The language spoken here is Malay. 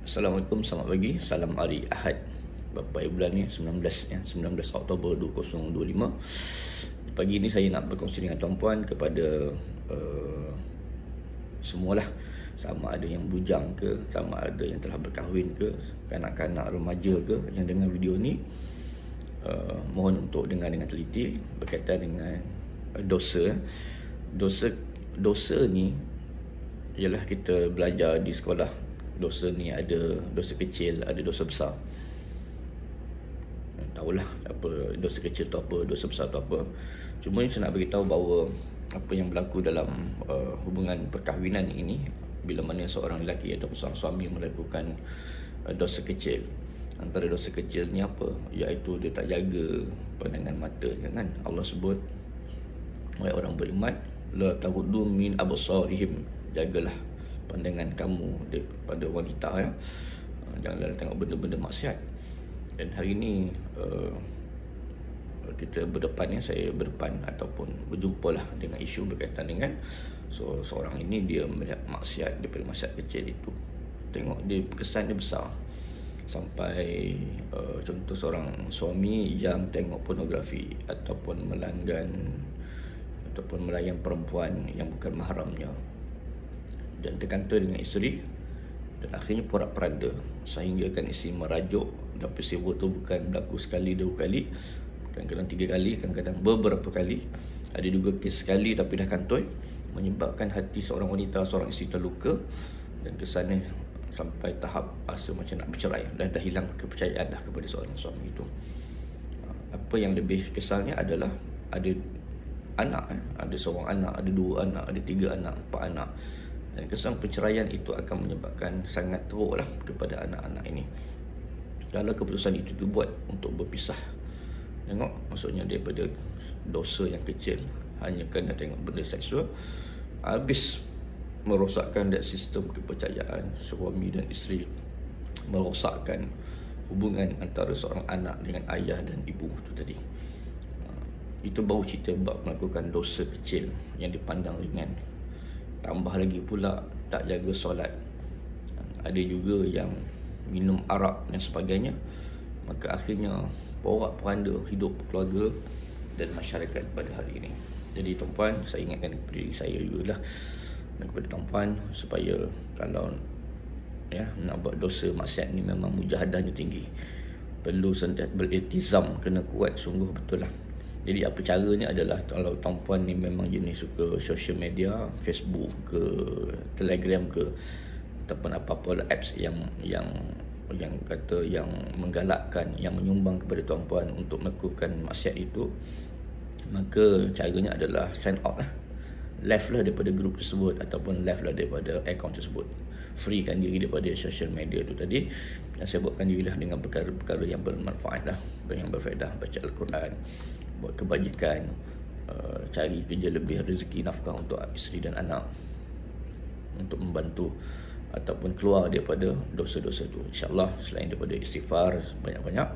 Assalamualaikum, selamat pagi. Salam hari Ahad. Berapa bulan ni? 19 Oktober 2025. Pagi ni saya nak berkongsi dengan tuan-puan kepada semualah, sama ada yang bujang ke, sama ada yang telah berkahwin ke, kanak-kanak remaja ke yang dengar video ni. Mohon untuk dengar dengan teliti berkaitan dengan dosa ni ialah kita belajar di sekolah. Dosa ni ada dosa kecil, ada dosa besar. Tahulah apa dosa kecil tu apa, dosa besar tu apa. Cuma saya nak beritahu bahawa apa yang berlaku dalam hubungan perkahwinan ini, bila mana seorang lelaki atau seorang suami melakukan dosa kecil. Antara dosa kecil ni apa? Iaitu dia tak jaga pandangan mata, kan? Allah sebut, wahai orang beriman, la taghuddu min absarihim, jagalah pandangan kamu daripada wanita, ya. Janganlah tengok benda-benda maksiat. Dan hari ini kita berdepan, saya berdepan ataupun berjumpa lah dengan isu berkaitan dengan seorang ini, dia melihat maksiat daripada maksiat kecil itu. Tengok dia, kesan dia besar. Sampai contoh seorang suami yang tengok pornografi ataupun melanggan ataupun melayan perempuan yang bukan mahramnya, dan terkantor dengan isteri, dan akhirnya porak-poranda sehingga kan isteri merajuk. Dan peristiwa itu bukan berlaku sekali, dua kali, kadang-kadang 3 kali, kadang-kadang beberapa kali. Ada juga kes sekali tapi dah kantoi, menyebabkan hati seorang wanita, seorang isteri terluka, dan kesannya sampai tahap rasa macam nak bercerai, dan dah hilang kepercayaan dah kepada seorang suami itu. Apa yang lebih kesalnya adalah ada anak, ada seorang anak, ada 2 anak, ada 3 anak, 4 anak. Dan kesan perceraian itu akan menyebabkan sangat teruk lah kepada anak-anak ini. Kalau keputusan itu dibuat untuk berpisah, tengok, maksudnya daripada dosa yang kecil hanya kerana tengok benda seksual, habis merosakkan dari sistem kepercayaan suami dan isteri, merosakkan hubungan antara seorang anak dengan ayah dan ibu itu tadi. Itu baru cerita bab melakukan dosa kecil yang dipandang ringan. Tambah lagi pula tak jaga solat. Ada juga yang minum arak dan sebagainya. Maka akhirnya porak-poranda hidup keluarga dan masyarakat pada hari ini. Jadi tuan-puan, saya ingatkan kepada diri saya juga lah, dan kepada tuan-puan, supaya kalau nak buat dosa maksiat ni memang mujahadahnya tinggi, perlu sentiasa beriltizam, kena kuat sungguh betul lah. Jadi apa caranya adalah, kalau tuan-puan ni memang jenis suka social media, Facebook ke, Telegram ke, ataupun apa-apa apps yang kata yang menggalakkan, yang menyumbang kepada tuan-puan untuk melakukan maksiat itu, maka caranya adalah sign out lah, left lah daripada grup tersebut, ataupun left lah daripada account tersebut. Freekan diri daripada social media itu tadi, dan sibukkan dirilah dengan perkara-perkara yang bermanfaat lah, yang berfaedah. Baca Al-Quran, buat kebajikan, cari kerja lebih, rezeki nafkah untuk isteri dan anak, untuk membantu ataupun keluar daripada dosa-dosa itu. InsyaAllah selain daripada istighfar banyak-banyak,